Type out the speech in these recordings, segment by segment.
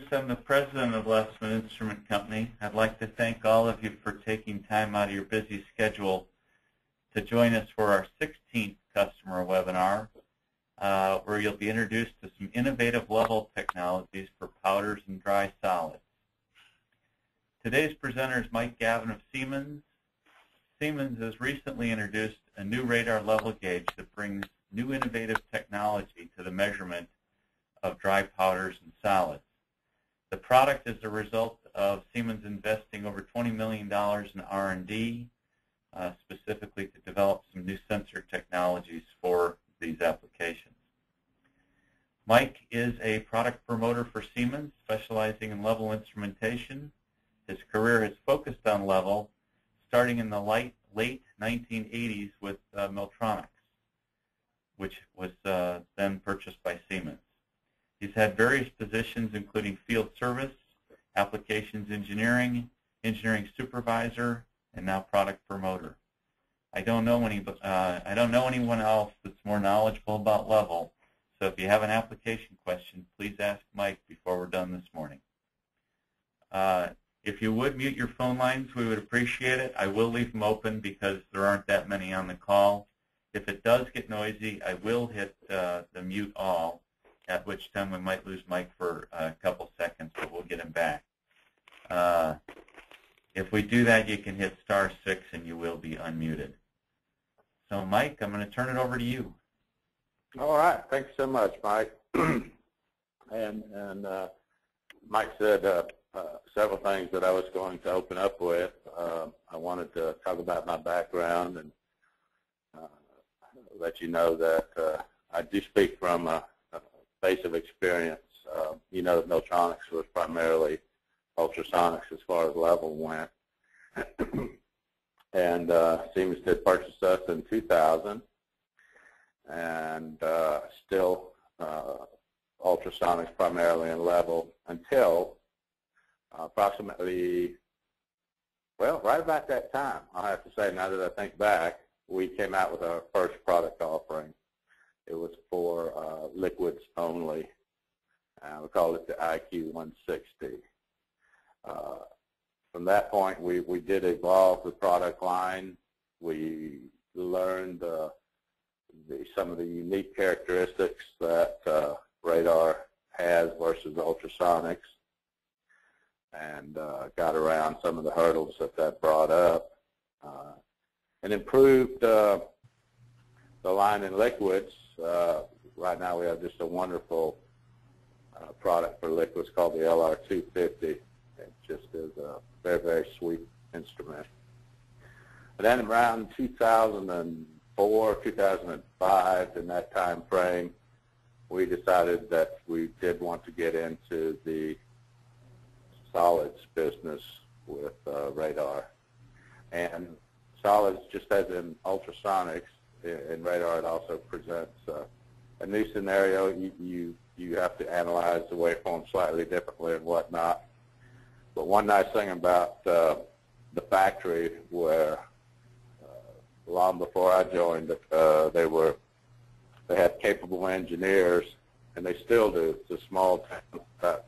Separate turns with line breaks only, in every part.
I'm the president of Lesman Instrument Company. I'd like to thank all of you for taking time out of your busy schedule to join us for our 16th customer webinar, where you'll be introduced to some innovative level technologies for powders and dry solids. Today's presenter is Mike Gavan of Siemens. Siemens has recently introduced a new radar level gauge that brings new innovative technology to the measurement of dry powders and solids. The product is a result of Siemens investing over $20 million in R&D, specifically to develop some new sensor technologies for these applications. Mike is a product promoter for Siemens, specializing in level instrumentation. His career has focused on level, starting in the late 1980s with Miltronics, which was then purchased by Siemens. He's had various positions, including field service, applications engineering, engineering supervisor, and now product promoter. I don't know anyone else that's more knowledgeable about level, so if you have an application question, please ask Mike before we're done this morning. If you would mute your phone lines, we would appreciate it. I will leave them open because there aren't that many on the call. If it does get noisy, I will hit the mute all, at which time we might lose Mike for a couple seconds, but we'll get him back. If we do that, you can hit *6 and you will be unmuted. So Mike, I'm going to turn it over to you.
All right. Thanks so much, Mike. and Mike said several things that I was going to open up with. I wanted to talk about my background and let you know that I do speak from a base of experience. You know that Miltronics was primarily ultrasonics as far as level went. And Siemens did purchase us in 2000, and still ultrasonics primarily in level until approximately, well, right about that time, I'll have to say, now that I think back, we came out with our first product offering. It was for liquids only. We called it the IQ 160. From that point, we did evolve the product line. We learned some of the unique characteristics that radar has versus ultrasonics, and got around some of the hurdles that brought up, and improved the line in liquids. Right now we have just a wonderful product for liquids called the LR250. It just is a very, very sweet instrument. And then around 2004, 2005, in that time frame, we decided that we did want to get into the solids business with radar. And solids, just as in ultrasonics, in radar it also presents a new scenario. You have to analyze the waveform slightly differently and whatnot. But one nice thing about the factory, where long before I joined, they had capable engineers, and they still do. It's a small town, about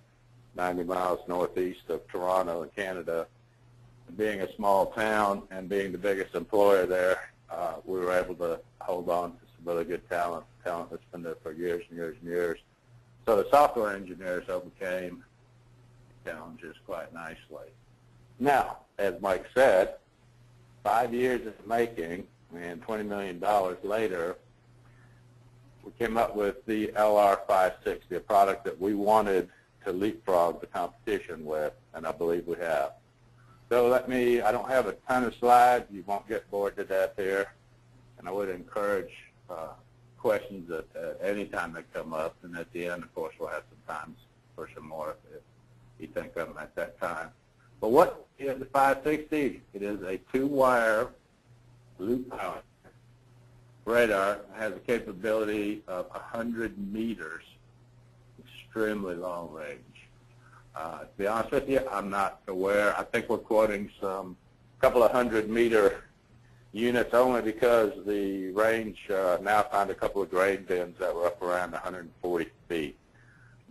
90 miles northeast of Toronto in Canada. Being a small town and being the biggest employer there, we were able to hold on to some really good talent that's been there for years and years and years. So the software engineers overcame challenges quite nicely. Now, as Mike said, 5 years in the making and $20 million later, we came up with the LR560, a product that we wanted to leapfrog the competition with, and I believe we have. So I don't have a ton of slides. You won't get bored to death here, and I would encourage questions at any time they come up, and at the end, of course, we'll have some time for some more if you think of them at that time. But what is the 560? It is a 2-wire loop power radar. It has a capability of 100 meters, extremely long range. To be honest with you, I'm not aware. I think we're quoting some couple of 100-meter units only because the range now found a couple of grade bins that were up around 140 feet.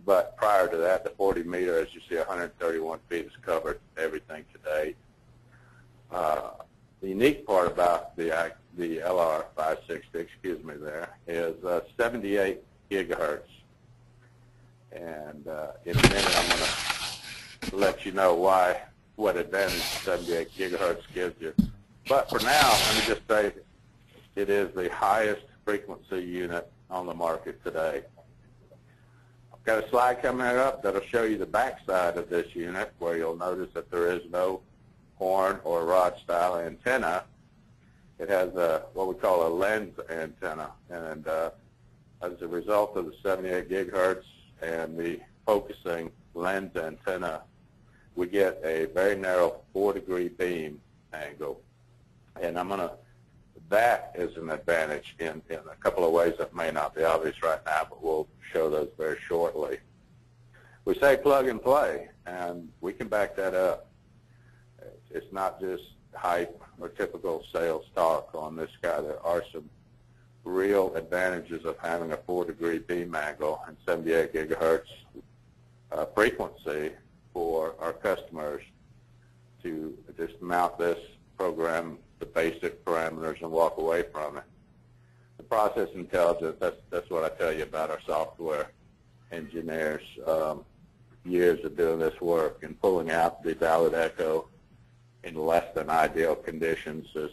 But prior to that, the 40 meter, as you see, 131 feet is covered everything today. The unique part about the LR560, excuse me there, is 78 gigahertz. And in a minute, I'm going to let you know what advantage 78 gigahertz gives you. But for now, let me just say it is the highest frequency unit on the market today. I've got a slide coming up that'll show you the backside of this unit, where you'll notice that there is no horn or rod style antenna. It has what we call a lens antenna, and as a result of the 78 gigahertz and the focusing lens antenna, we get a very narrow 4-degree beam angle. And that is an advantage in a couple of ways that may not be obvious right now, but we'll show those very shortly. We say plug and play, and we can back that up. It's not just hype or typical sales talk on this guy. There are some real advantages of having a 4-degree beam angle and 78 gigahertz frequency for our customers to just mount this program, the basic parameters, and walk away from it. The process intelligence, that's what I tell you about our software engineers. Years of doing this work and pulling out the valid echo in less than ideal conditions is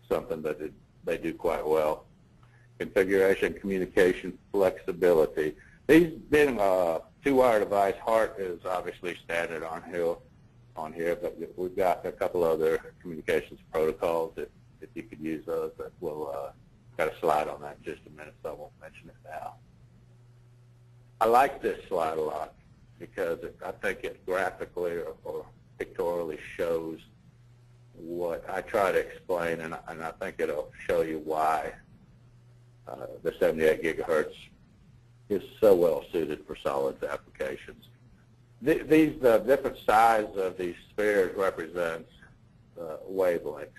something that they do quite well. Configuration, communication, flexibility. These being a 2-wire device, HART is obviously standard on here, but we've got a couple other communications protocols if you could use those. That we'll got a slide on that in just a minute, so I won't mention it now. I like this slide a lot because I think it graphically or pictorially shows what I try to explain, and I think it'll show you why the 78 gigahertz is so well suited for solids applications. These different sizes of these spheres represents wavelengths.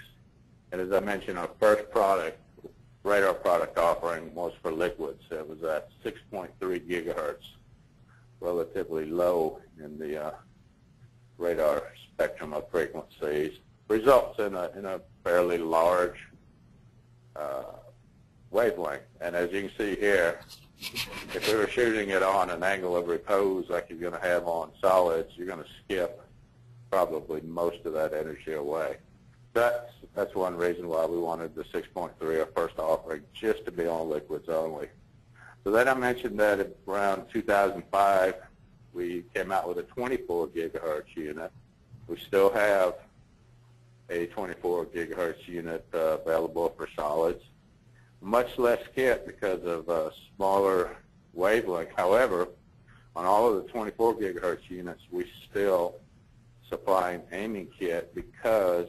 And as I mentioned, our first product, radar product offering, was for liquids. It was at 6.3 gigahertz, relatively low in the radar spectrum of frequencies. Results in a fairly large wavelength. And as you can see here, if we were shooting it on an angle of repose like you're going to have on solids, you're going to skip probably most of that energy away. That's one reason why we wanted the 6.3, our first offering, just to be on liquids only. So then I mentioned that around 2005, we came out with a 24 gigahertz unit. We still have a 24 gigahertz unit available for solids. Much less kit because of smaller wavelength. However, on all of the 24 gigahertz units, we still supply an aiming kit because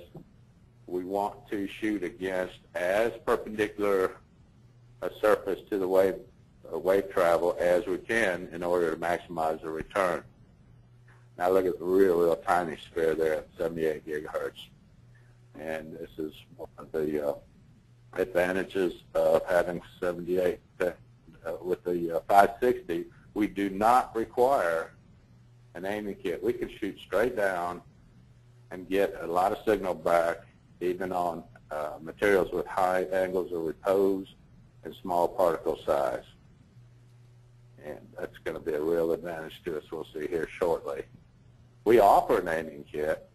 we want to shoot against as perpendicular a surface to the wave travel as we can in order to maximize the return. Now look at the real tiny sphere there at 78 gigahertz. And this is one of the advantages of having 78 with the 560. We do not require an aiming kit. We can shoot straight down and get a lot of signal back, even on materials with high angles of repose and small particle size. And that's going to be a real advantage to us. We'll see here shortly. We offer an aiming kit.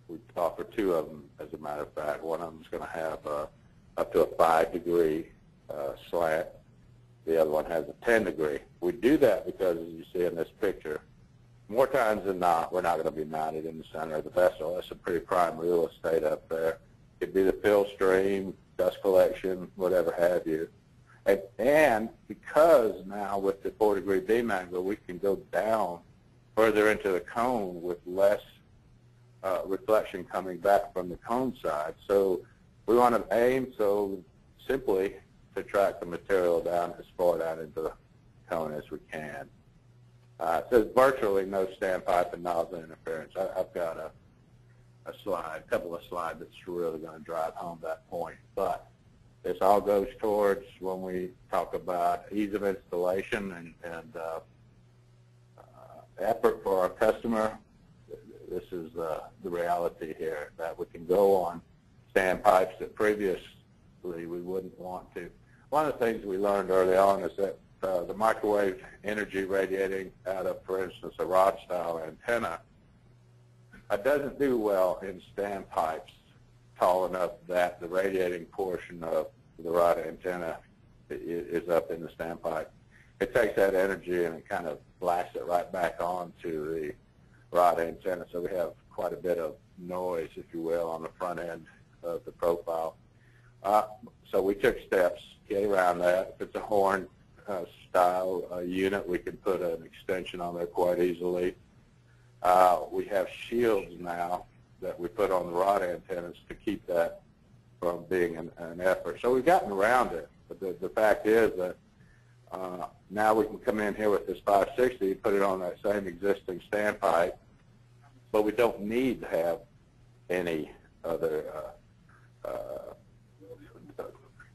We offer 2 of them, as a matter of fact. One of them is going to have up to a 5-degree slant. The other one has a 10-degree. We do that because, as you see in this picture, more times than not, we're not going to be mounted in the center of the vessel. That's some pretty prime real estate up there. It could be the fill stream, dust collection, whatever have you. And because now with the 4-degree beam angle, we can go down further into the cone with less reflection coming back from the cone side. So we want to aim simply to track the material down as far down into the cone as we can. It says virtually no standpipe and nozzle interference. I've got a couple of slides that's really going to drive home that point. But this all goes towards when we talk about ease of installation and effort for our customer. This is the reality here, that we can go on standpipes that previously we wouldn't want to. One of the things we learned early on is that the microwave energy radiating out of, for instance, a rod-style antenna doesn't do well in standpipes tall enough that the radiating portion of the rod antenna is up in the standpipe. It takes that energy and it kind of blasts it right back onto the rod antenna, so we have quite a bit of noise, if you will, on the front end of the profile. So we took steps to get around that. If it's a horn style unit, we can put an extension on there quite easily. We have shields now that we put on the rod antennas to keep that from being an effort. So we've gotten around it, but the fact is that now we can come in here with this 560, put it on that same existing standpipe, but we don't need to have any other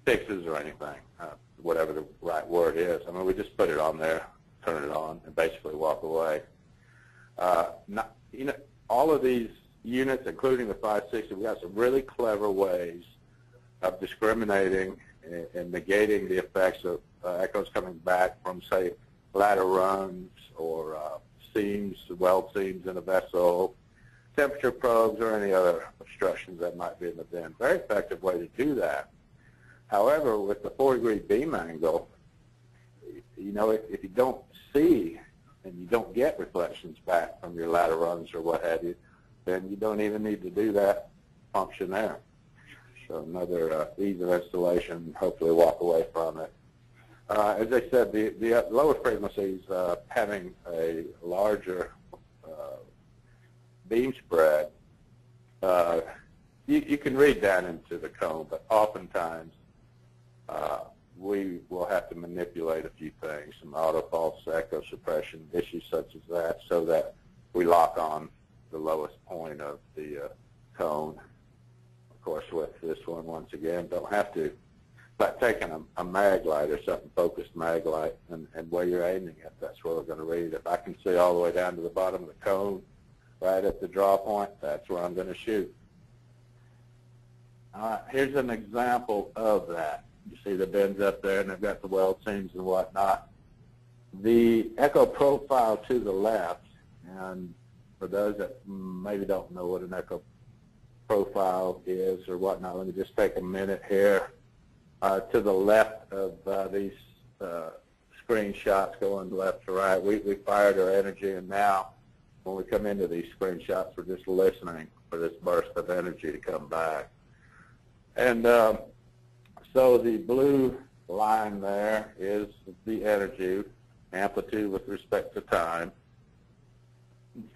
fixes or anything, whatever the right word is. I mean, we just put it on there, turn it on, and basically walk away. All of these units, including the 560, we got some really clever ways of discriminating and negating the effects of echoes coming back from, say, ladder runs or seams, weld seams in a vessel, temperature probes, or any other obstructions that might be in the bin. Very effective way to do that. However, with the 4-degree beam angle, if you don't see and you don't get reflections back from your ladder runs or what have you, then you don't even need to do that function there. So another ease of installation, hopefully walk away from it. As I said, the lower frequencies having a larger beam spread, you can read down into the cone, but oftentimes we will have to manipulate a few things, some auto false echo suppression issues such as that, so that we lock on the lowest point of the cone. Of course, with this one, once again, don't have to. But taking a mag light or something, focused mag light, and where you're aiming at, that's where we're going to read. If I can see all the way down to the bottom of the cone, right at the draw point, that's where I'm going to shoot. All right, here's an example of that. You see the bins up there, and they've got the weld seams and whatnot. The echo profile to the left, and for those that maybe don't know what an echo profile is or whatnot, let me just take a minute here. To the left of these screenshots going left to right, we fired our energy, and now when we come into these screenshots, we're just listening for this burst of energy to come back. And so the blue line there is the energy, amplitude with respect to time.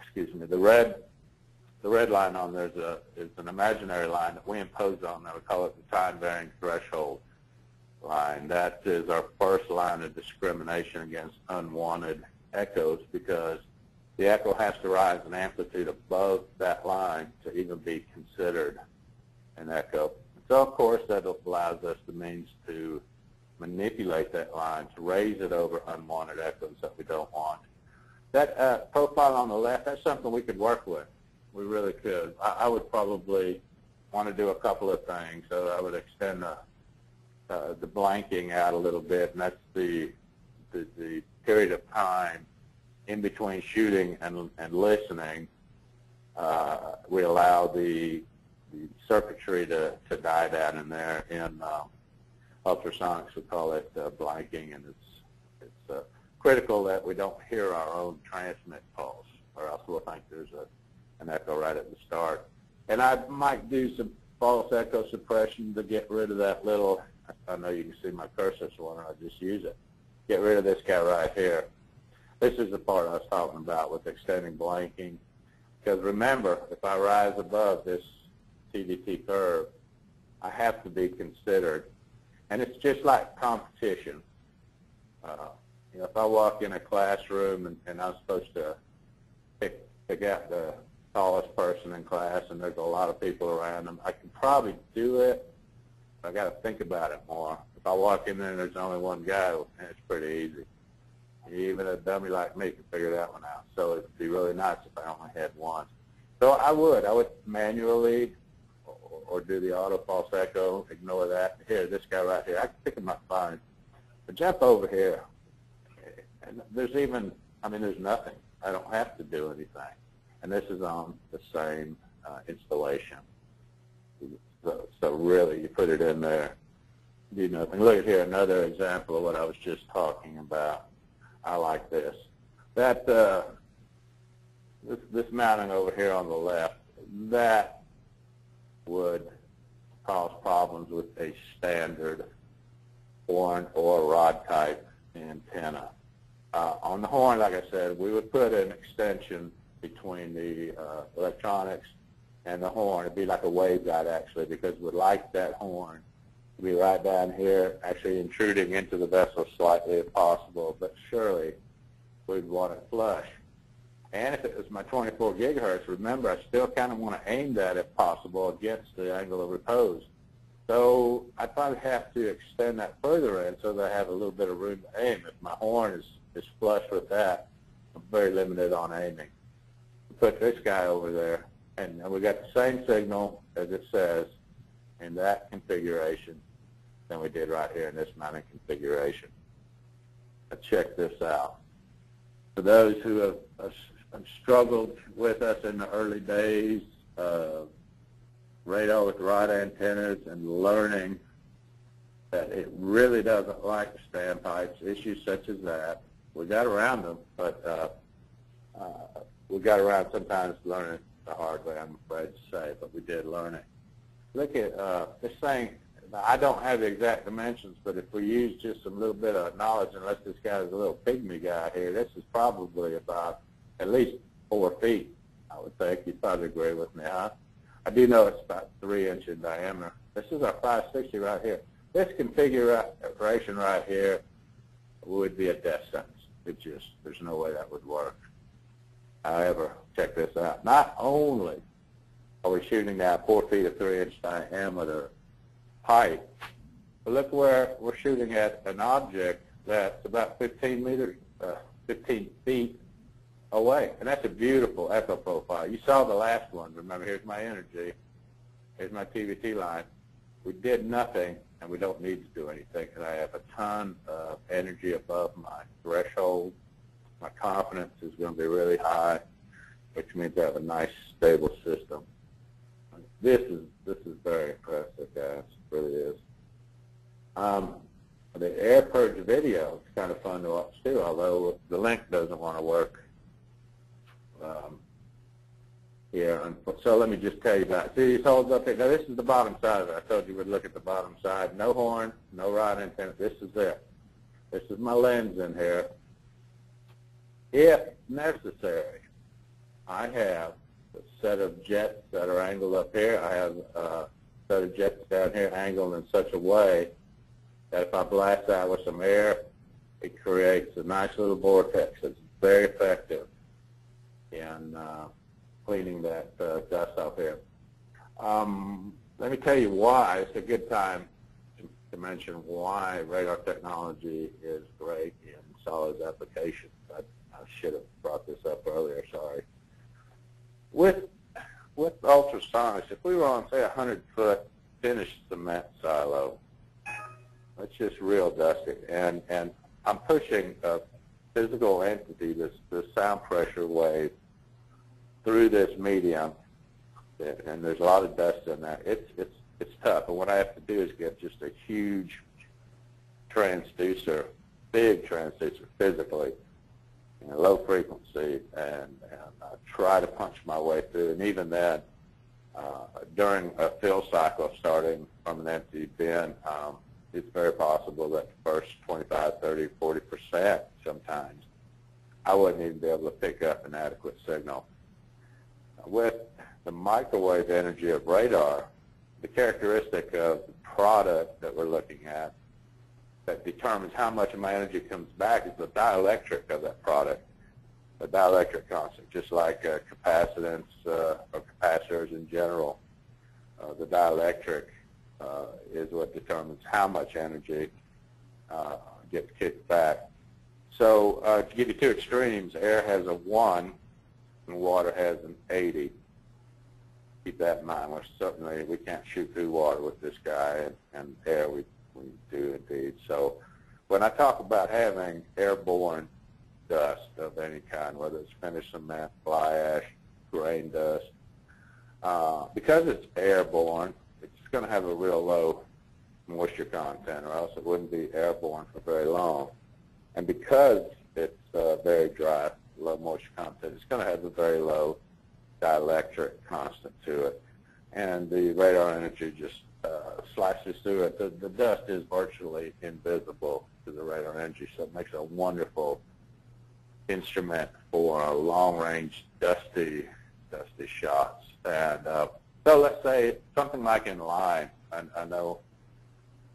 Excuse me. The red line on there is an imaginary line that we impose on there. We call it the time varying threshold line. That is our first line of discrimination against unwanted echoes, because the echo has to rise in amplitude above that line to even be considered an echo. So, of course, that allows us the means to manipulate that line to raise it over unwanted echoes that we don't want. That profile on the left, that's something we could work with. We really could. I would probably want to do a couple of things. So I would extend the blanking out a little bit, and that's the period of time in between shooting and listening. We allow the circuitry to die down in there. In ultrasonics, we call it blanking, and it's critical that we don't hear our own transmit pulse, or else we'll think there's an echo right at the start. And I might do some false echo suppression to get rid of that little, I know you can see my cursor, so why don't I just use it. Get rid of this guy right here. This is the part I was talking about with extending blanking. Because remember, if I rise above this TDT curve, I have to be considered. And it's just like competition. If I walk in a classroom and I'm supposed to pick out the tallest person in class and there's a lot of people around them, I can probably do it, but I got to think about it more. If I walk in there and there's only one guy, it's pretty easy. Even a dummy like me can figure that one out. So it'd be really nice if I only had one. So I would manually or do the auto false echo, ignore that. Here, this guy right here, I can pick him up fine. But jump over here. And there's nothing. I don't have to do anything. And this is on the same installation. So really, you put it in there, do nothing. Look at here, another example of what I was just talking about. I like this. That this mounting over here on the left, that would cause problems with a standard horn or rod type antenna. On the horn, like I said, we would put an extension between the electronics and the horn. It'd be like a waveguide, actually, because we'd like that horn to be right down here, actually intruding into the vessel slightly if possible, but surely we'd want it flush. And if it was my 24 gigahertz, remember, I still kind of want to aim that, if possible, against the angle of repose. So I'd probably have to extend that further in so that I have a little bit of room to aim. If my horn is flush with that, I'm very limited on aiming. Put this guy over there, and we got the same signal as it says in that configuration than we did right here in this mounting configuration. Now check this out. For those who have struggled with us in the early days, radar with rod antennas, and learning that it really doesn't like standpipes, issues such as that. We got around them, but we got around sometimes learning the hard way, I'm afraid to say, but we did learn it. Look at this thing. I don't have the exact dimensions, but if we use just a little bit of knowledge, unless this guy's a little pygmy guy here, this is probably about at least 4 feet, I would think. You'd probably agree with me, huh? I do know it's about 3 inches in diameter. This is our 560 right here. This configuration right here would be a death sentence. There's no way that would work. However, check this out. Not only are we shooting down 4 feet of 3-inch diameter pipe, but look where we're shooting at an object that's about 15 feet away. And that's a beautiful echo profile. You saw the last one. Remember, here's my energy. Here's my TVT line. We did nothing, and we don't need to do anything, and I have a ton of energy above my threshold. My confidence is going to be really high, which means I have a nice, stable system. This is very impressive, guys. It really is. The air purge video is kind of fun to watch, too, although the link doesn't want to work here. So let me just tell you about it. See, these holes up here. Now, this is the bottom side of it. I told you we'd look at the bottom side. No horn, no rod antenna. This is it. This is my lens in here. If necessary, I have a set of jets that are angled up here. I have a set of jets down here angled in such a way that if I blast out with some air, it creates a nice little vortex. It's very effective in cleaning that dust off here. Let me tell you why. It's a good time to mention why radar technology is great in solids applications. I should have brought this up earlier, sorry. With ultrasonics, if we were on, say, a 100-foot finished cement silo, it's just real dusty, and I'm pushing a physical entity, this sound pressure wave, through this medium, and there's a lot of dust in there. It's tough, and what I have to do is get just a huge transducer, big transducer physically, low frequency, and try to punch my way through. And even then, during a fill cycle starting from an empty bin, it's very possible that the first 25, 30, 40% sometimes, I wouldn't even be able to pick up an adequate signal. With the microwave energy of radar, the characteristic of the product that we're looking at that determines how much of my energy comes back is the dielectric of that product, the dielectric constant, just like capacitance or capacitors in general. The dielectric is what determines how much energy gets kicked back. So to give you two extremes, air has a 1 and water has an 80. Keep that in mind. We can't shoot through water with this guy, and air we do indeed. So when I talk about having airborne dust of any kind, whether it's finished cement, fly ash, grain dust, because it's airborne, it's going to have a real low moisture content, or else it wouldn't be airborne for very long. And because it's very dry, low moisture content, it's going to have a very low dielectric constant to it. And the radar energy just slices through it. The dust is virtually invisible to the radar energy, so it makes a wonderful instrument for long-range dusty shots. And so let's say something like in line. I know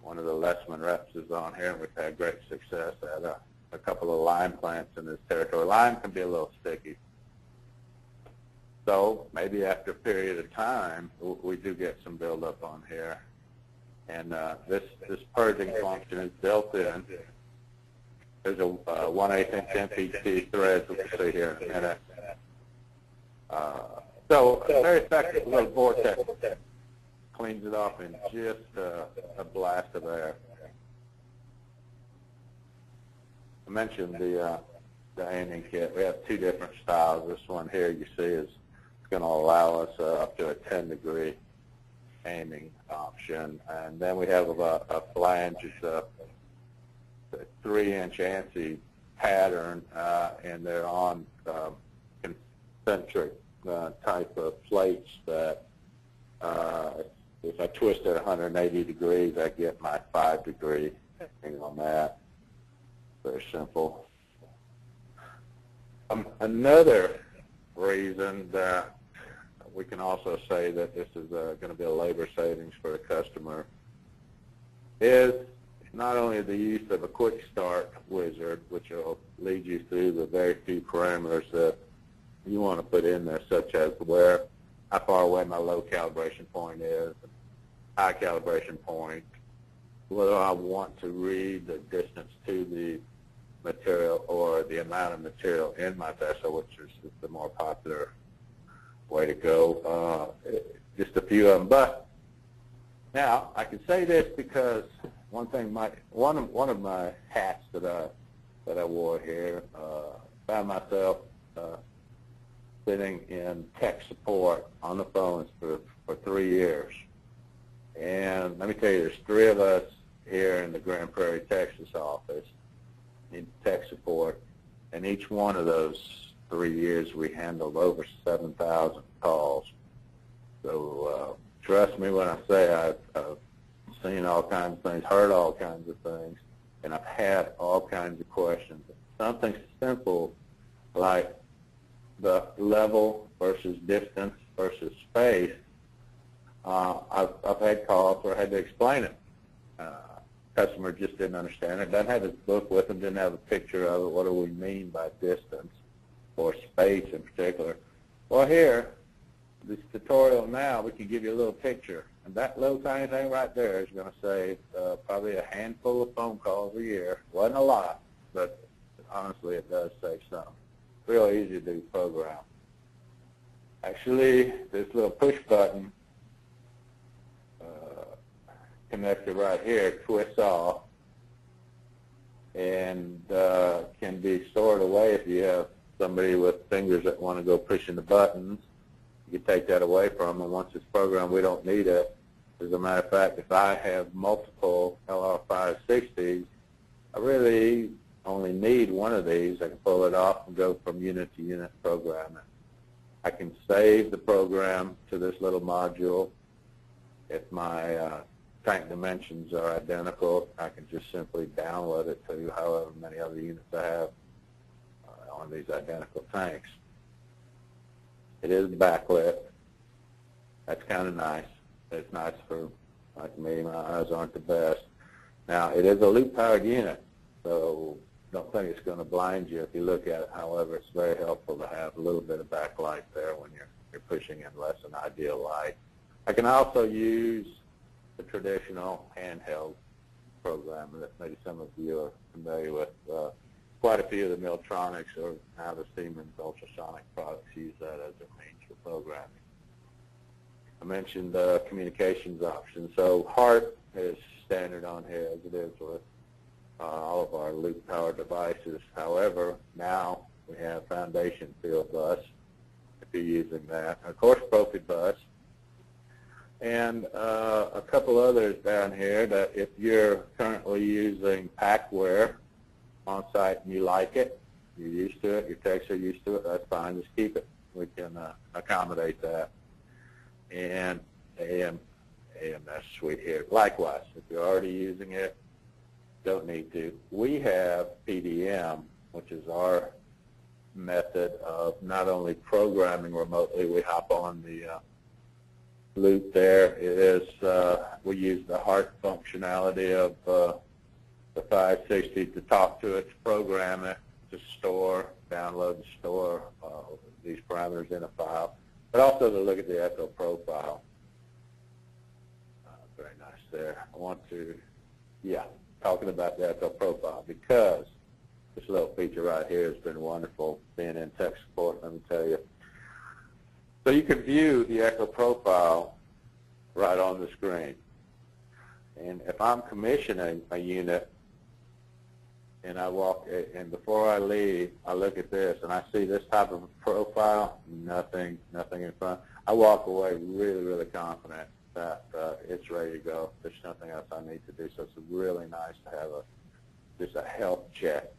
one of the Lesman reps is on here, and we've had great success at a couple of lime plants in this territory. Lime can be a little sticky. So maybe after a period of time, we do get some buildup on here. And this purging function is built in. There's a 1/8 inch MPT thread that we see here in a minute. So a very effective little vortex cleans it off in just a blast of air. I mentioned the aiming kit. We have two different styles. This one here you see is going to allow us up to a 10-degree aiming option. And then we have a flange. It's a 3-inch ANSI pattern, and they're on concentric type of plates that if I twist it 180 degrees, I get my 5-degree aiming on that. Very simple. Another reason that we can also say that this is going to be a labor savings for the customer is not only the use of a quick start wizard, which will lead you through the very few parameters that you want to put in there, such as how far away my low calibration point is, high calibration point, whether I want to read the distance to the material or the amount of material in my vessel, which is the more popular way to go. Just a few of them. But now I can say this because one of my hats that I wore here, found myself sitting in tech support on the phones for 3 years. And let me tell you, there's 3 of us here in the Grand Prairie, Texas office in tech support, and each one of those 3 years we handled over 7,000 calls. So trust me when I say I've seen all kinds of things, heard all kinds of things, and I've had all kinds of questions. Something simple like the level versus distance versus space, I've had calls where I had to explain it. Customer just didn't understand it. Doesn't have his book with him, didn't have a picture of it. What do we mean by distance or space in particular? Well, here, this tutorial now, we can give you a little picture. And that little tiny thing right there is going to save probably a handful of phone calls a year. Wasn't a lot, but honestly, it does save some. Real easy to do program. Actually, this little push button connector right here twists off and can be stored away if you have somebody with fingers that want to go pushing the buttons. You can take that away from them. Once it's programmed, we don't need it. As a matter of fact, if I have multiple LR560s, I really only need one of these. I can pull it off and go from unit to unit programming. I can save the program to this little module. If my tank dimensions are identical, I can just simply download it to however many other units I have on these identical tanks. It is backlit. That's kind of nice. It's nice for, like me, my eyes aren't the best. Now, it is a loop-powered unit, so don't think it's going to blind you if you look at it. However, it's very helpful to have a little bit of backlight there when you're pushing in less than ideal light. I can also use the traditional handheld programmer that maybe some of you are familiar with. quite a few of the Miltronics or now the Siemens ultrasonic products use that as a means for programming. I mentioned communications options. So HART is standard on here as it is with all of our loop power devices. However, now we have foundation field bus if you're using that. Of course, Profibus. And a couple others down here that if you're currently using Packware on site and you like it, you're used to it, your techs are used to it, that's fine, just keep it. We can accommodate that. And AMS suite here. Likewise, if you're already using it, don't need to. We have PDM, which is our method of not only programming remotely, we hop on the loop there. It is, we use the HART functionality of the 560 to talk to it, to program it, to store, download and store these parameters in a file, but also to look at the echo profile. Very nice there. I want to, talking about the echo profile because this little feature right here has been wonderful being in tech support, let me tell you. So you can view the echo profile right on the screen. And if I'm commissioning a unit and I walk, and before I leave, I look at this and I see this type of profile, nothing in front. I walk away really, really confident that it's ready to go. There's nothing else I need to do. So it's really nice to have just a health check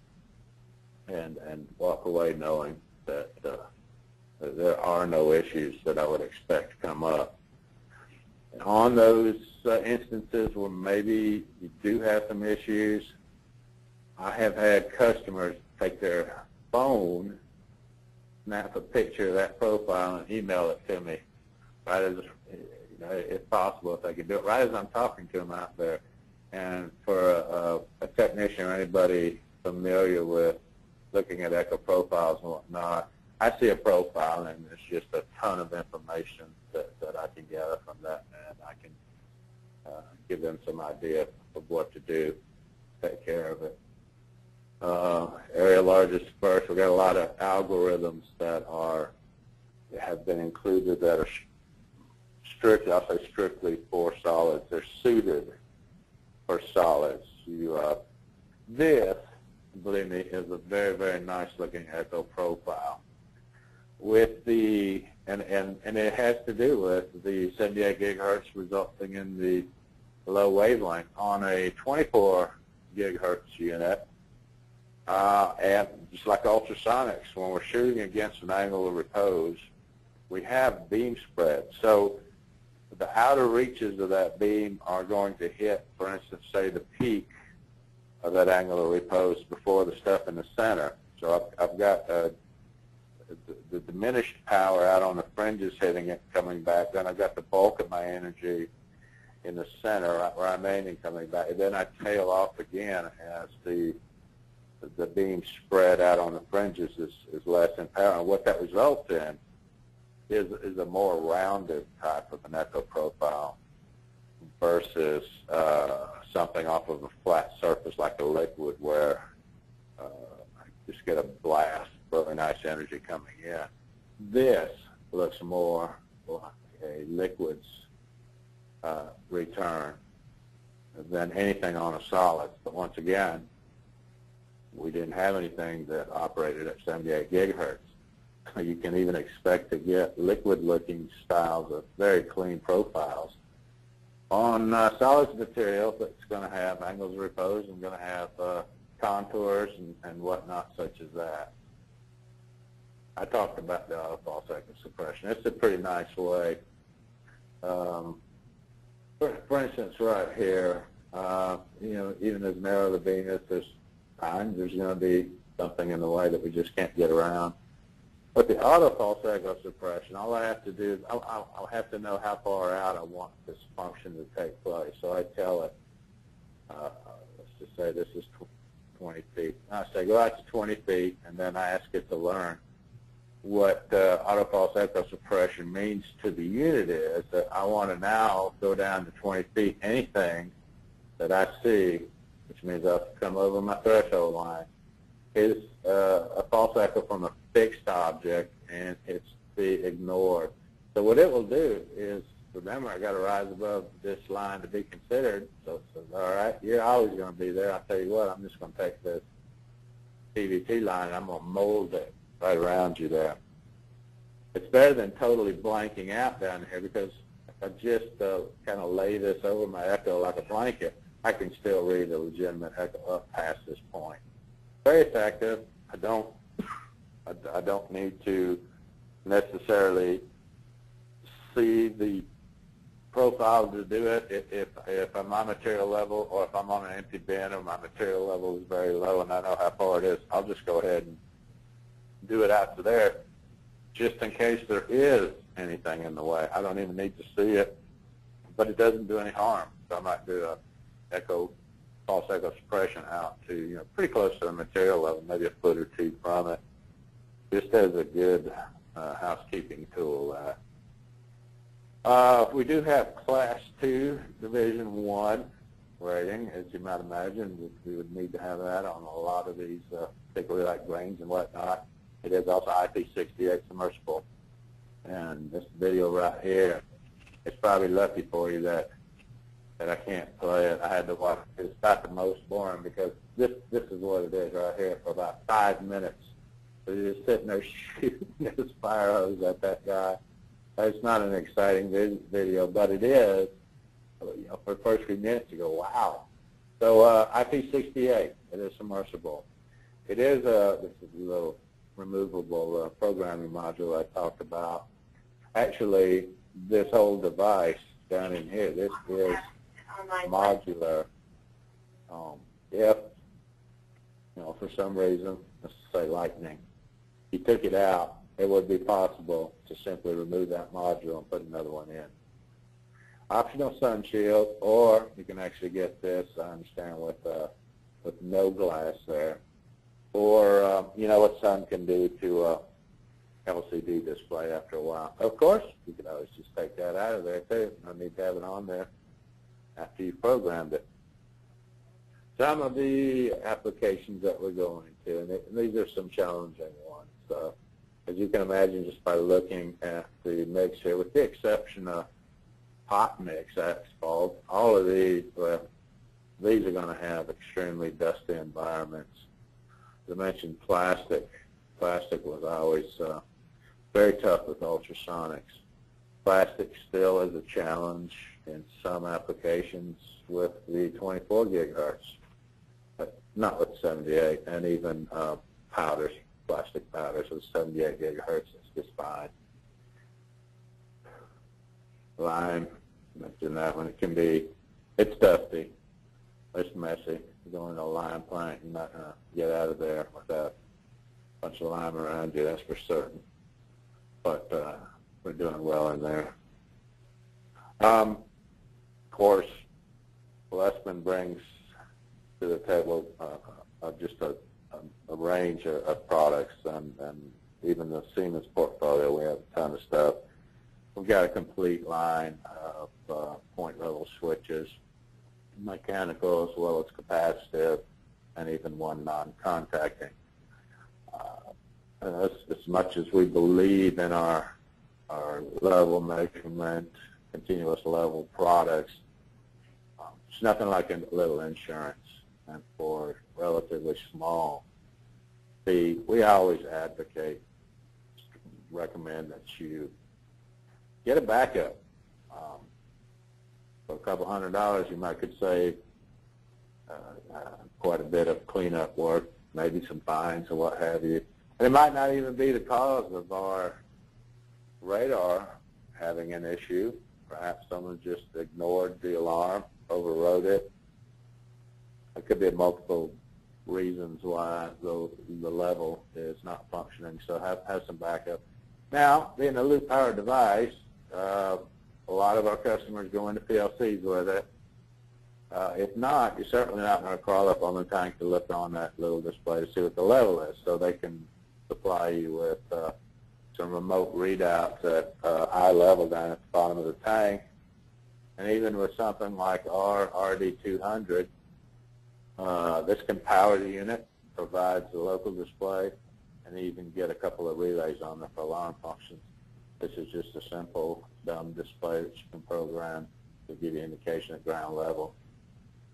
and walk away knowing that there are no issues that I would expect to come up. And on those instances where maybe you do have some issues, I have had customers take their phone, snap a picture of that profile, and email it to me, right as, if possible, if they can do it, right as I'm talking to them out there. And for a technician or anybody familiar with looking at echo profiles and whatnot, I see a profile, and it's just a ton of information that I can gather from that, and I can give them some idea of what to do, take care of it. Area largest first. We've got a lot of algorithms that have been included that are strictly, I'll say strictly for solids. They're suited for solids. This, believe me, is a very, very nice looking echo profile. With the and it has to do with the 78 gigahertz resulting in the low wavelength on a 24 gigahertz unit. And just like ultrasonics, when we're shooting against an angle of repose, we have beam spread. So the outer reaches of that beam are going to hit, for instance, say the peak of that angle of repose before the stuff in the center. So I've got the diminished power out on the fringes hitting it, coming back. Then I've got the bulk of my energy in the center where I'm aiming coming back. And then I tail off again as the beam spread out on the fringes is less in power. And what that results in is a more rounded type of an echo profile versus something off of a flat surface like a liquid where I just get a blast, really nice energy coming in. This looks more like a liquid's return than anything on a solid. But once again, we didn't have anything that operated at 78 gigahertz. You can even expect to get liquid-looking styles of very clean profiles on solids material that's going to have angles of repose and going to have contours and whatnot such as that. I talked about the auto-fall cycle suppression. It's a pretty nice way. For instance, right here, even as narrow the beam is, there's times there's going to be something in the way that we just can't get around. But the auto-fall cycle suppression, all I have to do is I'll have to know how far out I want this function to take place. So I tell it, let's just say this is 20 feet. I say go out to 20 feet, and then I ask it to learn what auto-fall cycle suppression means to the unit is that I want to now go down to 20 feet. Anything that I see, which means I've come over my threshold line, is a false echo from a fixed object, and it's be ignored. So what it will do is, remember, I got to rise above this line to be considered. So it says, all right, you're always going to be there. I'll tell you what, I'm just going to take this PVT line and I'm going to mold it right around you there. It's better than totally blanking out down here, because if I just kind of lay this over my echo like a blanket, I can still read a legitimate echo up past this point. Very effective. I don't need to necessarily see the profile to do it. If I'm on material level, or if I'm on an empty bin, or my material level is very low and I know how far it is, I'll just go ahead and do it out to there, just in case there is anything in the way. I don't even need to see it, but it doesn't do any harm. So I might do a false echo suppression out to, pretty close to the material level, maybe a foot or two from it, just as a good housekeeping tool. We do have Class 2 Division 1 rating, as you might imagine. We would need to have that on a lot of these, particularly like grains and whatnot. It is also IP68 submersible. And this video right here, it's probably lucky for you that I can't play it. I had to watch it. It's about the most boring, because this is what it is right here for about 5 minutes. So you're just sitting there shooting this fire hose at that guy. It's not an exciting video, but it is. For the first few minutes, you go, wow. So IP68, it is submersible. It is this is a little removable programming module I talked about. Actually, this whole device down in here, this is modular. If, for some reason, let's say lightning, you took it out, it would be possible to simply remove that module and put another one in. Optional sun shield, or you can actually get this, I understand, with no glass there. Or, what sun can do to LCD display after a while. Of course, you can always just take that out of there, too. No need to have it on there after you programmed it. Some of the applications that we're going to, and these are some challenging ones. As you can imagine, just by looking at the mix here, with the exception of hot mix asphalt, all of these, these are going to have extremely dusty environments. As I mentioned, plastic. Plastic was always very tough with ultrasonics. Plastic still is a challenge in some applications with the 24 gigahertz, but not with 78, and even powders, plastic powders with 78 gigahertz is just fine. Lime, mentioned that one. It's dusty, it's messy. You go into a lime plant, you're not going to get out of there without a bunch of lime around you, that's for certain. But we're doing well in there. Of course, Lesman brings to the table just a range of products, and even the Siemens portfolio, we have a ton of stuff. We've got a complete line of point-level switches, mechanical as well as capacitive, and even one non-contacting. As much as we believe in our level measurement, continuous level products, it's nothing like a little insurance. And for relatively small fee, we always recommend that you get a backup. For a couple $100, you might could save quite a bit of cleanup work, maybe some fines or what have you. And it might not even be the cause of our radar having an issue. Perhaps someone just ignored the alarm, overrode it. There could be multiple reasons why the level is not functioning, so have some backup. Now, being a loop-powered device, a lot of our customers go into PLCs with it. If not, you're certainly not going to crawl up on the tank to look on that little display to see what the level is, so they can supply you with some remote readouts at eye level down at the bottom of the tank. And even with something like our RD200, this can power the unit provides the local display, and you even get a couple of relays on there for alarm functions. This is just a simple, dumb display that you can program to give you indication at ground level.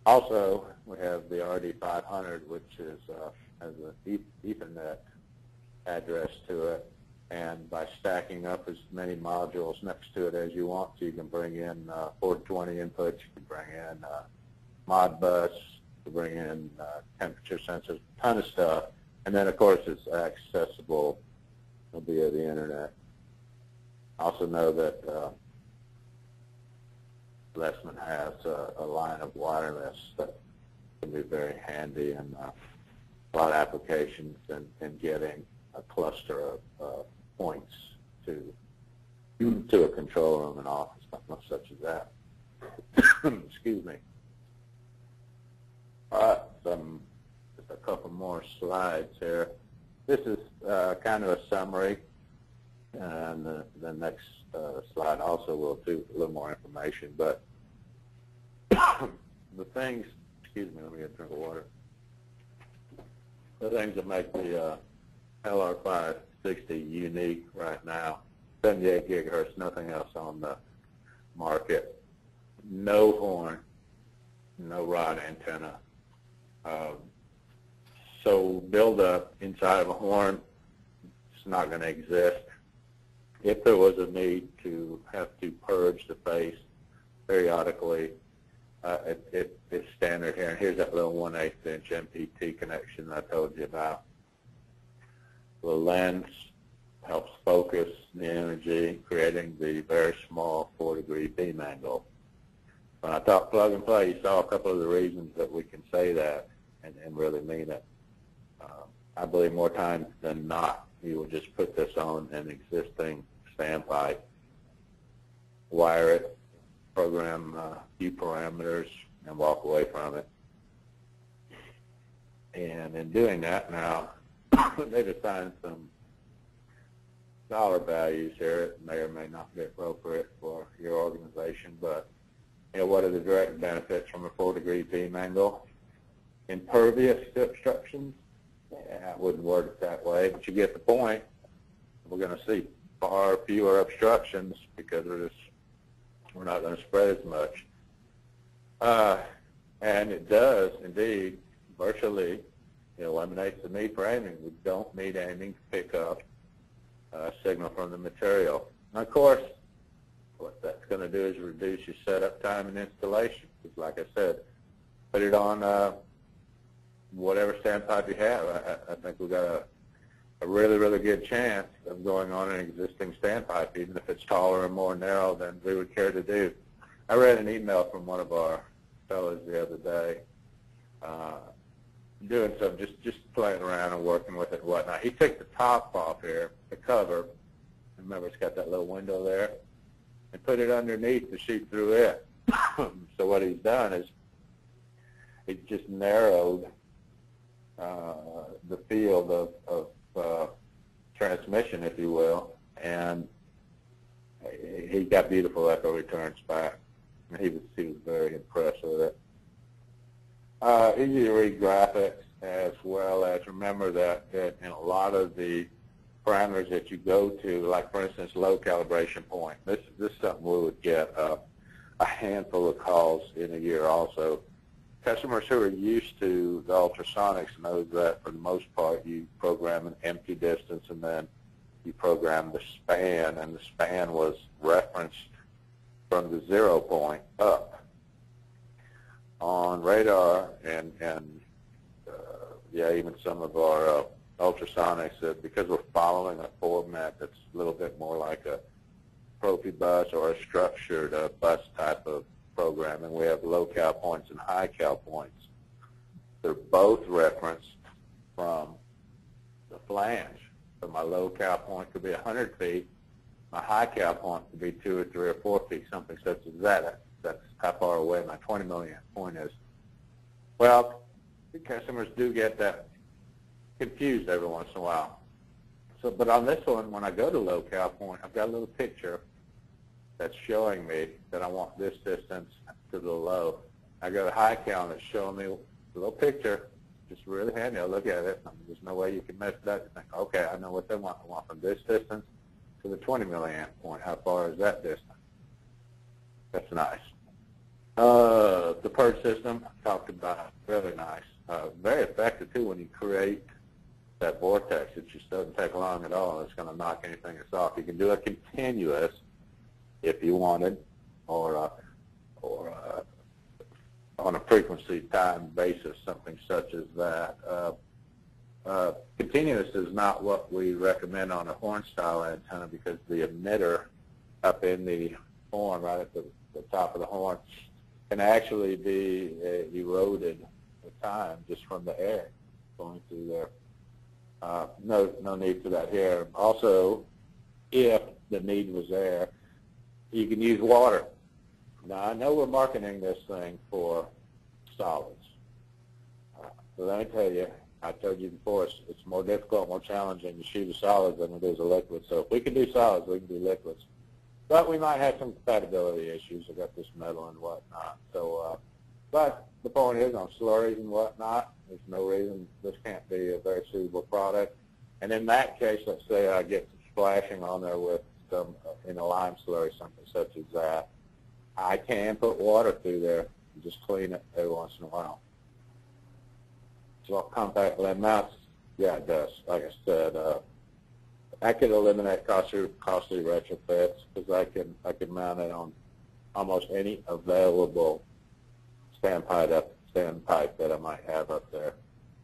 Also, we have the RD500, which is has an Ethernet address to it, and by stacking up as many modules next to it as you want to, you can bring in 420 inputs, you can bring in Modbus, you can bring in temperature sensors, a ton of stuff, and then of course it's accessible via the internet. I also know that Lesman has a line of wireless that can be very handy in a lot of applications and getting a cluster of points to a control room and office, such as that. Excuse me. All right, just a couple more slides here. This is kind of a summary, and the next slide also will do a little more information. But the things, excuse me, let me get a drink of water. The things that make the LR560 unique right now: 78 gigahertz, nothing else on the market. No horn, no rod antenna. So build-up inside of a horn is not going to exist. If there was a need to have to purge the face periodically, it's standard here. And here's that little 1/8 inch MPT connection that I told you about. The lens helps focus the energy, creating the very small 4-degree beam angle. When I talk plug and play, you saw a couple of the reasons that we can say that and really mean it. I believe more times than not, you will just put this on an existing standpipe, wire it, program a few parameters, and walk away from it. And in doing that now, they've assigned some dollar values here. It may or may not be appropriate for your organization, but you know, what are the direct benefits from a 4-degree beam angle? Impervious to obstructions? Yeah, I wouldn't word it that way, but you get the point. We're going to see far fewer obstructions because we're not going to spread as much. And it does, indeed, virtually eliminates the need for aiming. We don't need aiming to pick up a signal from the material. And of course, what that's going to do is reduce your setup time and installation. Because like I said, put it on whatever standpipe you have. I think we've got a really, really good chance of going on an existing standpipe, even if it's taller and more narrow than we would care to do. I read an email from one of our fellows the other day, doing some just playing around and working with it and whatnot. He took the top off here, the cover. Remember, it's got that little window there, and put it underneath to shoot through it. So what he's done is he's just narrowed the field of transmission, if you will, and he got beautiful echo returns back. He was very impressed with it. Easy to read graphics, as well as remember that in a lot of the parameters that you go to, like for instance low calibration point, this is something we would get a handful of calls in a year also. Customers who are used to the ultrasonics know that for the most part you program an empty distance and then you program the span, and the span was referenced from the 0 point up. On radar and even some of our ultrasonics, because we're following a format that's a little bit more like a Profibus or a structured bus type of programming, we have low cal points and high cal points. They're both referenced from the flange. So my low cal point could be 100 feet. My high cal point could be 2 or 3 or 4 feet, something such as that. That's how far away my 20 milliamp point is. Well, the customers do get that confused every once in a while. So, but on this one, when I go to low cal point, I've got a little picture that's showing me that I want this distance to the low. I go to high cal and it's showing me a little picture just really handy. I look at it, and there's no way you can mess it up. You think, okay, I know what they want. They want from this distance to the 20 milliamp point. How far is that distance? That's nice. The Purge system, talked about, really nice. Very effective, too, when you create that vortex. It just doesn't take long at all. It's going to knock anything that's off. You can do a continuous if you wanted, or on a frequency time basis, something such as that. Continuous is not what we recommend on a horn style antenna because the emitter up in the horn, right at the top of the horn, can actually be eroded with time just from the air going through there. No need for that here. Also, if the need was there, you can use water. Now, I know we're marketing this thing for solids. But let me tell you, I told you before, it's more difficult, more challenging to shoot a solid than it is a liquid. So if we can do solids, we can do liquids. But we might have some compatibility issues. I got this metal and whatnot. So, but the point is, on slurries and whatnot, there's no reason this can't be a very suitable product. And in that case, let's say I get some splashing on there with some in a lime slurry, something such as that. I can put water through there and just clean it every once in a while. So compact lens mounts, yeah, it does. Like I said, I could eliminate costly retrofits because I can mount it on almost any available standpipe that I might have up there.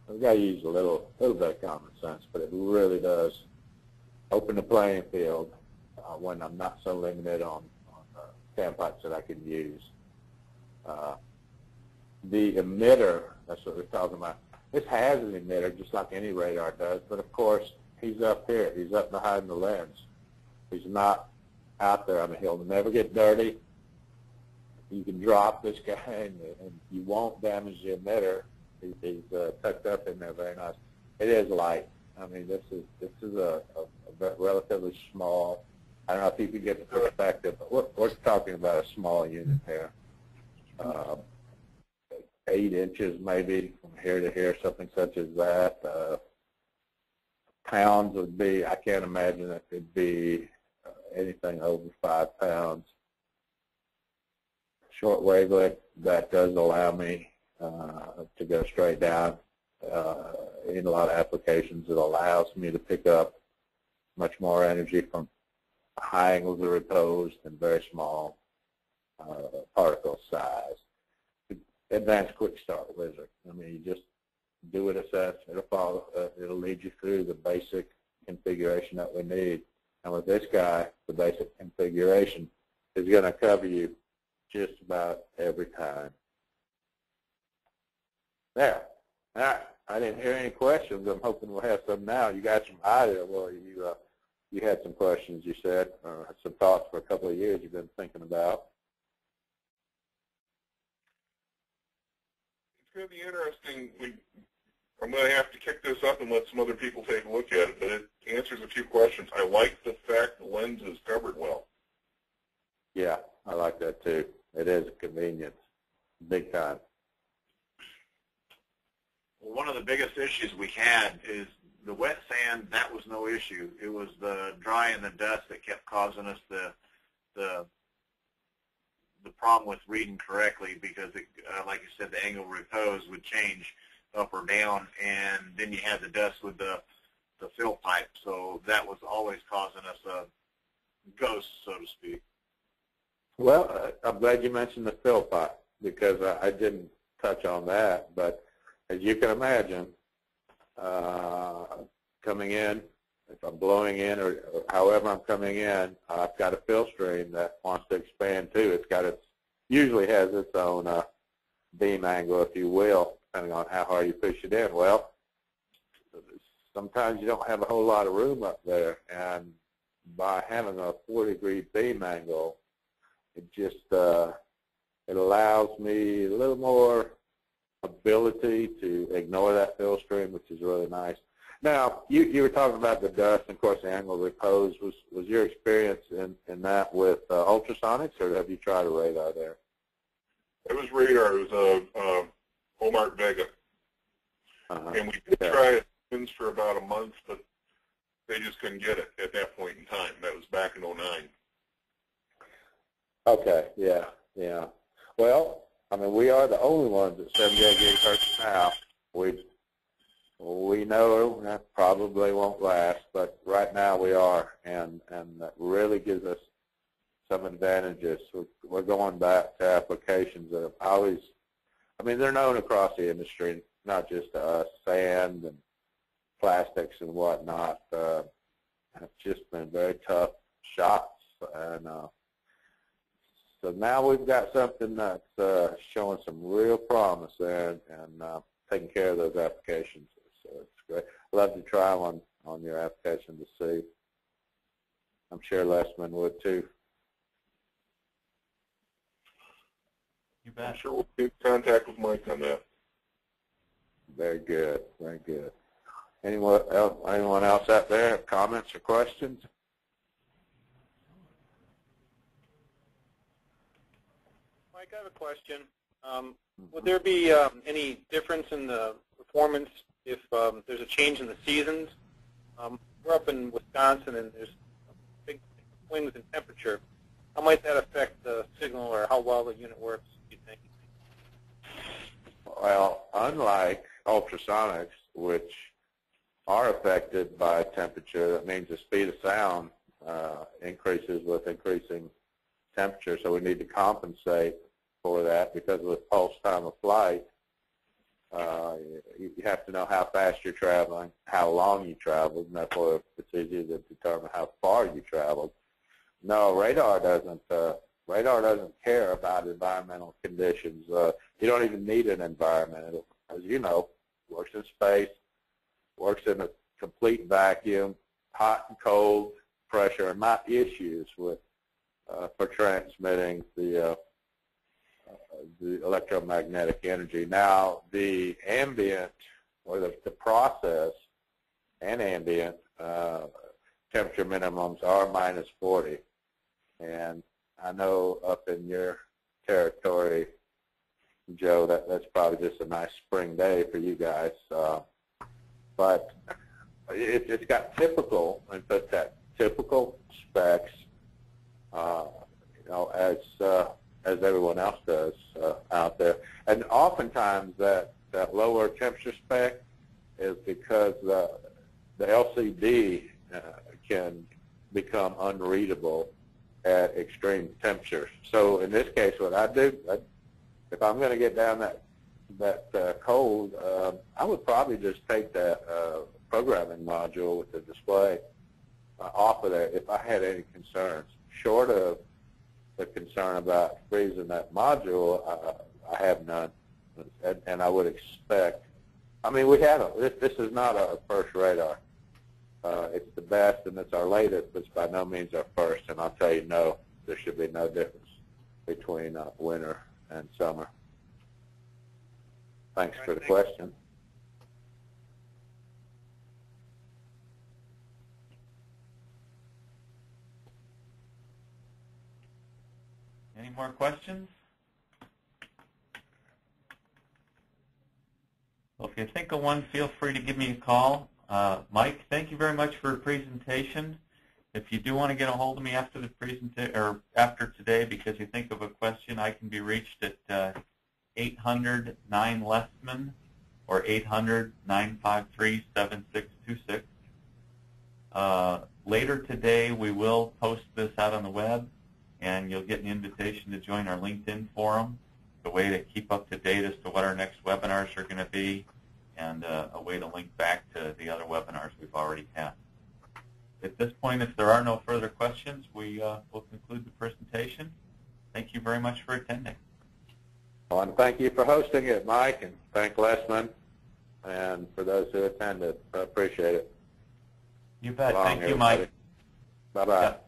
I've got to use a little bit of common sense, but it really does open the playing field when I'm not so limited on standpipes that I can use. The emitter, that's what we're talking about. This has an emitter just like any radar does, but of course he's up here. He's up behind the lens. He's not out there. I mean, he'll never get dirty. You can drop this guy and you won't damage the emitter. He's tucked up in there very nice. It is light. I mean, this is a relatively small. I don't know if you can get the perspective, but we're talking about a small unit here. 8 inches maybe from here to here, something such as that. Pounds would be, I can't imagine it could be anything over 5 pounds. Short wavelength, that does allow me to go straight down. In a lot of applications, it allows me to pick up much more energy from high angles of repose and very small particle size. Advanced quick start wizard. I mean, you just do it, assess, it'll follow, it'll lead you through the basic configuration that we need. And with this guy, the basic configuration is going to cover you just about every time. There. All right. I didn't hear any questions. I'm hoping we'll have some now. You got some either. Well, you had some questions, you said, or some thoughts for a couple of years you've been thinking about.
It's going to be interesting. I'm going to have to kick this up and let some other people take a look at it, but it answers a few questions. I like the fact the lens is covered well.
Yeah, I like that too. It is a convenience, big time.
Well, one of the biggest issues we had is the wet sand. That was no issue. It was the dry and the dust that kept causing us the problem with reading correctly because, it, like you said, the angle of repose would change up or down, and then you had the dust with the fill pipe. So that was always causing us a ghost, so to speak.
Well, I'm glad you mentioned the fill pipe because I didn't touch on that, but as you can imagine, coming in, if I'm blowing in or however I'm coming in, I've got a fill stream that wants to expand too. It's got usually has its own beam angle, if you will, depending on how hard you push it in. Well, sometimes you don't have a whole lot of room up there, and by having a 4-degree beam angle, it just it allows me a little more ability to ignore that fill stream, which is really nice. Now, you were talking about the dust, and of course the angle of repose. Was your experience in that with ultrasonics, or have you tried a radar there?
It was radar. It was a Hallmark Vega. And we did try it for about a month, but they just couldn't get it at that point in time. That was back in '09.
Okay, yeah. Well, I mean, we are the only ones at 78 gigahertz now. We know that probably won't last, but right now we are, and that really gives us some advantages. We're going back to applications that have always, I mean, they're known across the industry, not just to us, sand and plastics and whatnot. Have just been very tough shots, and so now we've got something that's showing some real promise there, and taking care of those applications. So it's great. I'd love to try one on your application to see. I'm sure Lesman would too.
You bet.
I'm sure we'll get in contact with Mike on that.
Very good, very good. Anyone else out there have comments or questions?
Mike, I have a question. Would there be any difference in the performance if there's a change in the seasons? We're up in Wisconsin, and there's big swings in temperature. How might that affect the signal, or how well the unit works, do you think?
Well, unlike ultrasonics, which are affected by temperature, that means the speed of sound increases with increasing temperature, so we need to compensate for that because of the pulse time of flight. You have to know how fast you're traveling, how long you traveled, and therefore it's easier to determine how far you traveled. No, radar doesn't care about environmental conditions. You don't even need an environment. It, as you know, works in space, works in a complete vacuum. Hot and cold pressure are not issues with for transmitting the electromagnetic energy. Now, the ambient, or the process and ambient temperature minimums are -40. And I know up in your territory, Joe, that's probably just a nice spring day for you guys. But it's got typical, and put that typical specs, as everyone else does out there. And oftentimes that lower temperature spec is because the LCD can become unreadable at extreme temperatures. So in this case, what I do, if I'm going to get down that cold, I would probably just take that programming module with the display off of there if I had any concerns. Short of the concern about freezing that module, I have none, and I would expect. I mean, we have this is not our first radar. It's the best, and it's our latest, but it's by no means our first. And I'll tell you, no, there should be no difference between winter and summer. Thanks for the question.
Any more questions? Well, if you think of one, feel free to give me a call. Mike, thank you very much for your presentation. If you do want to get a hold of me after the presentation or after today because you think of a question, I can be reached at 800-9-LESMAN or 800-953-7626. Later today, we will post this out on the web, and you'll get an invitation to join our LinkedIn forum, the way to keep up to date as to what our next webinars are going to be, and a way to link back to the other webinars we've already had. At this point, if there are no further questions, we will conclude the presentation. Thank you very much for attending.
Well, and thank you for hosting it, Mike, and thank Lesman, and for those who attended. I appreciate it.
You bet. Thank you, Mike.
Bye-bye.
Yep.